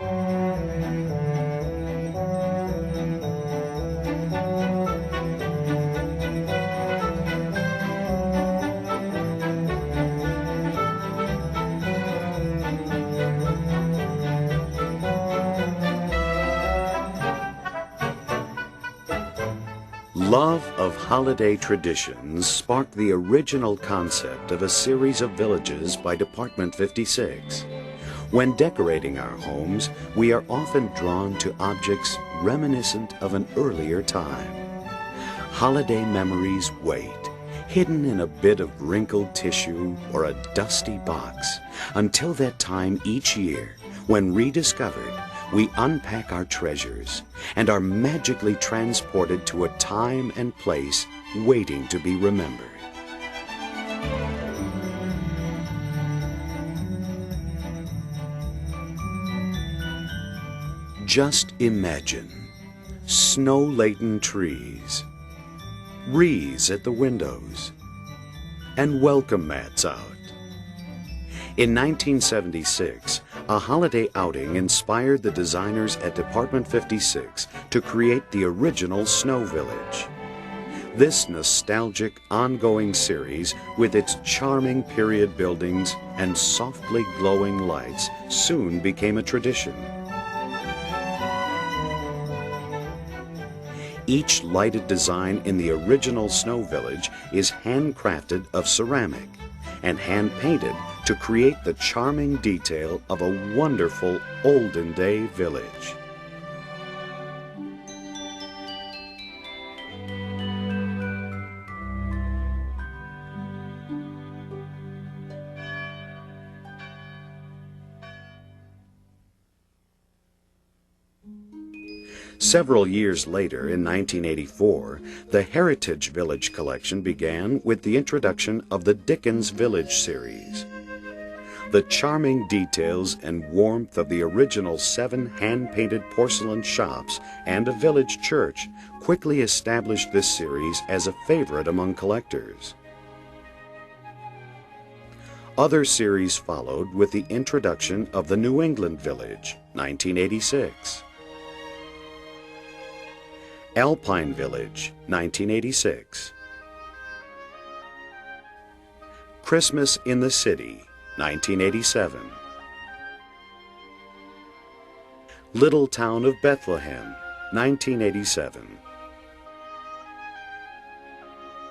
Love of holiday traditions sparked the original concept of a series of villages by Department 56. When decorating our homes, we are often drawn to objects reminiscent of an earlier time. Holiday memories wait, hidden in a bit of wrinkled tissue or a dusty box, until that time each year when rediscovered, we unpack our treasures and are magically transported to a time and place waiting to be remembered. Just imagine snow-laden trees, wreaths at the windows, and welcome mats out. In 1976, a holiday outing inspired the designers at Department 56 to create the original Snow Village. This nostalgic, ongoing series, with its charming period buildings and softly glowing lights, soon became a tradition. Each lighted design in the original Snow Village is handcrafted of ceramic and hand-painted to create the charming detail of a wonderful olden-day village. Several years later, in 1984, the Heritage Village collection began with the introduction of the Dickens Village series. The charming details and warmth of the original 7 hand-painted porcelain shops and a village church quickly established this series as a favorite among collectors. Other series followed with the introduction of the New England Village, 1986. Alpine Village, 1986. Christmas in the City, 1987. Little Town of Bethlehem, 1987.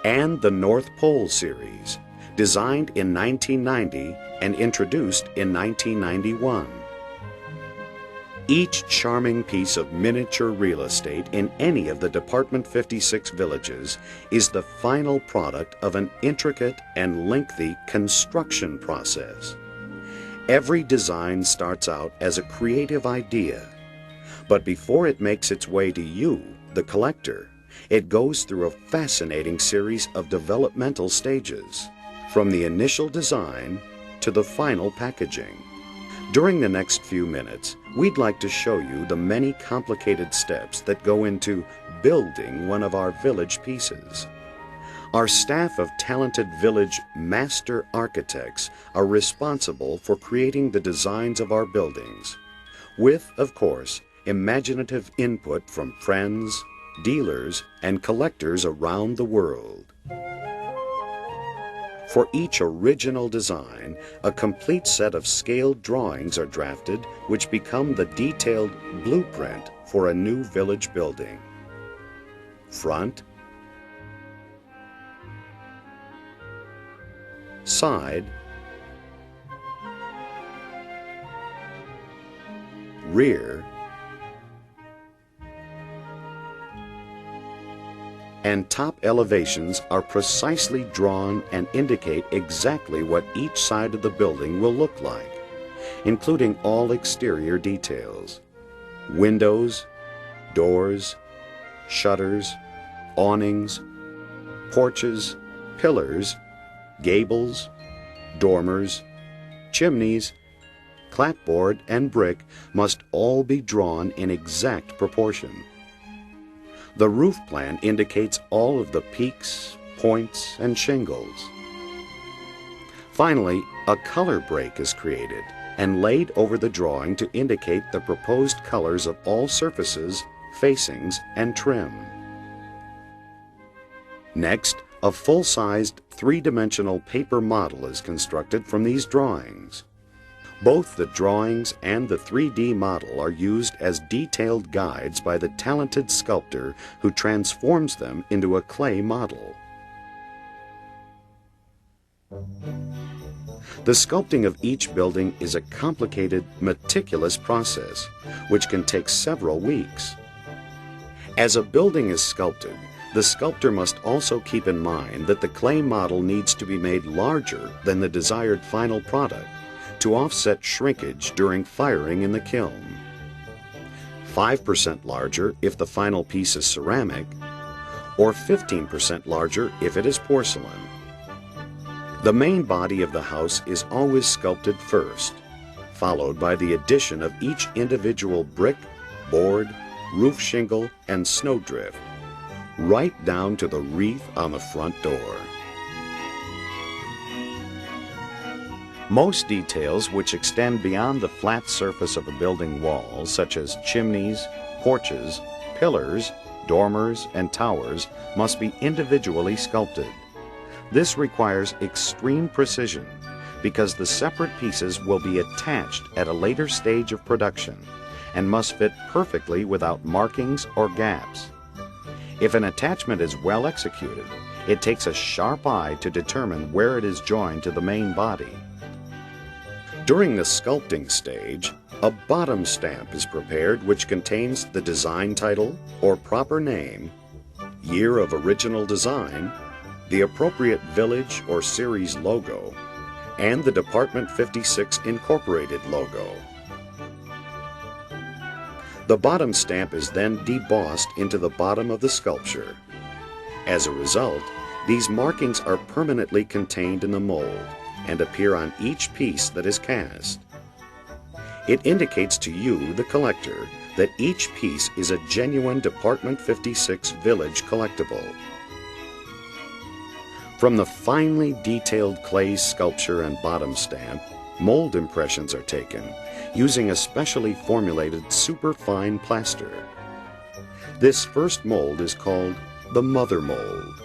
And the North Pole series, designed in 1990 and introduced in 1991. Each charming piece of miniature real estate in any of the Department 56 villages is the final product of an intricate and lengthy construction process. Every design starts out as a creative idea, but before it makes its way to you, the collector, it goes through a fascinating series of developmental stages, from the initial design to the final packaging. During the next few minutes, we'd like to show you the many complicated steps that go into building one of our village pieces. Our staff of talented village master architects are responsible for creating the designs of our buildings, with, of course, imaginative input from friends, dealers, and collectors around the world. For each original design, a complete set of scaled drawings are drafted which become the detailed blueprint for a new village building. Front, side, rear, and top elevations are precisely drawn and indicate exactly what each side of the building will look like, including all exterior details: windows, doors, shutters, awnings, porches, pillars, gables, dormers, chimneys, clapboard, and brick must all be drawn in exact proportion. The roof plan indicates all of the peaks, points, and shingles. Finally, a color break is created, and laid over the drawing to indicate the proposed colors of all surfaces, facings, and trim. Next, a full-sized three-dimensional paper model is constructed from these drawings. Both the drawings and the 3D model are used as detailed guides by the talented sculptor who transforms them into a clay model. The sculpting of each building is a complicated, meticulous process, which can take several weeks. As a building is sculpted, the sculptor must also keep in mind that the clay model needs to be made larger than the desired final product to offset shrinkage during firing in the kiln. 5% larger if the final piece is ceramic, or 15% larger if it is porcelain. The main body of the house is always sculpted first, followed by the addition of each individual brick, board, roof shingle, and snowdrift, right down to the wreath on the front door. Most details which extend beyond the flat surface of a building wall, such as chimneys, porches, pillars, dormers, and towers, must be individually sculpted. This requires extreme precision because the separate pieces will be attached at a later stage of production and must fit perfectly without markings or gaps. If an attachment is well executed, it takes a sharp eye to determine where it is joined to the main body. During the sculpting stage, a bottom stamp is prepared which contains the design title or proper name, year of original design, the appropriate village or series logo, and the Department 56 Incorporated logo. The bottom stamp is then debossed into the bottom of the sculpture. As a result, these markings are permanently contained in the mold and appear on each piece that is cast. It indicates to you, the collector, that each piece is a genuine Department 56 Village collectible. From the finely detailed clay sculpture and bottom stamp, mold impressions are taken using a specially formulated superfine plaster. This first mold is called the mother mold.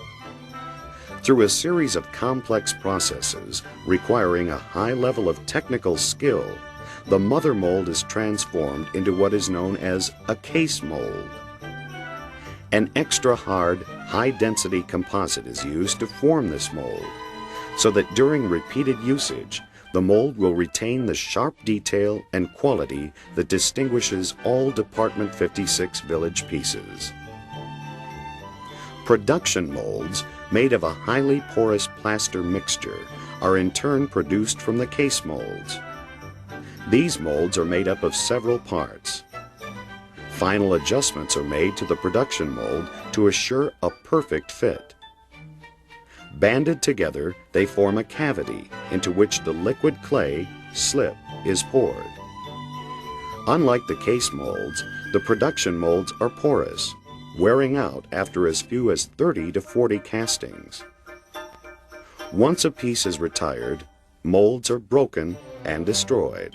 Through a series of complex processes requiring a high level of technical skill, the mother mold is transformed into what is known as a case mold. An extra hard, high-density composite is used to form this mold, so that during repeated usage, the mold will retain the sharp detail and quality that distinguishes all Department 56 Village pieces. Production molds made of a highly porous plaster mixture are in turn produced from the case molds. These molds are made up of several parts. Final adjustments are made to the production mold to assure a perfect fit. Banded together, they form a cavity into which the liquid clay, slip, is poured. Unlike the case molds, the production molds are porous, wearing out after as few as 30 to 40 castings. Once a piece is retired, molds are broken and destroyed.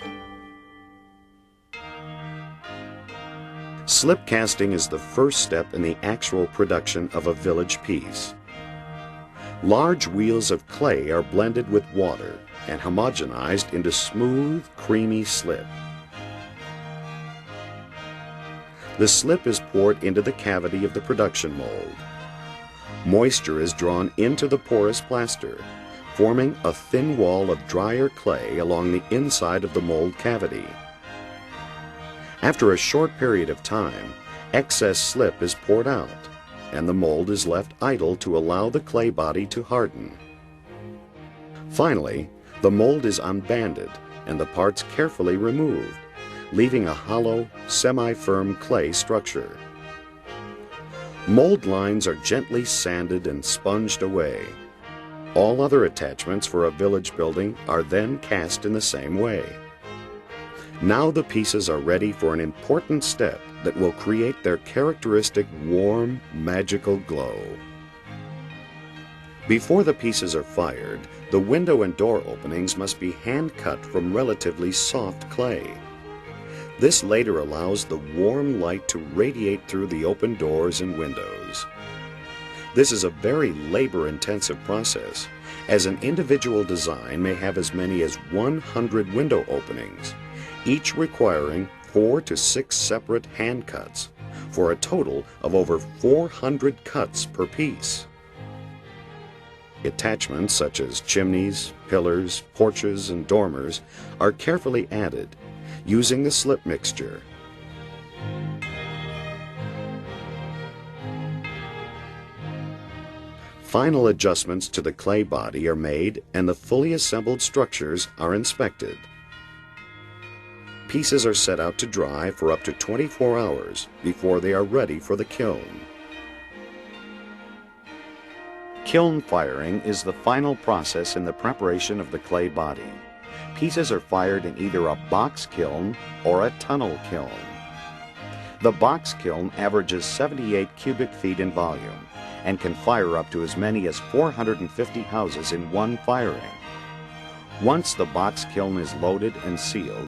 Slip casting is the first step in the actual production of a village piece. Large wheels of clay are blended with water and homogenized into smooth, creamy slip. The slip is poured into the cavity of the production mold. Moisture is drawn into the porous plaster, forming a thin wall of drier clay along the inside of the mold cavity. After a short period of time, excess slip is poured out, and the mold is left idle to allow the clay body to harden. Finally, the mold is unbanded and the parts carefully removed, leaving a hollow, semi-firm clay structure. Mold lines are gently sanded and sponged away. All other attachments for a village building are then cast in the same way. Now the pieces are ready for an important step that will create their characteristic warm, magical glow. Before the pieces are fired, the window and door openings must be hand-cut from relatively soft clay. This later allows the warm light to radiate through the open doors and windows. This is a very labor-intensive process, as an individual design may have as many as 100 window openings, each requiring 4 to 6 separate hand cuts, for a total of over 400 cuts per piece. Attachments such as chimneys, pillars, porches, and dormers are carefully added using the slip mixture. Final adjustments to the clay body are made and the fully assembled structures are inspected. Pieces are set out to dry for up to 24 hours before they are ready for the kiln. Kiln firing is the final process in the preparation of the clay body. Pieces are fired in either a box kiln or a tunnel kiln. The box kiln averages 78 cubic feet in volume and can fire up to as many as 450 houses in one firing. Once the box kiln is loaded and sealed,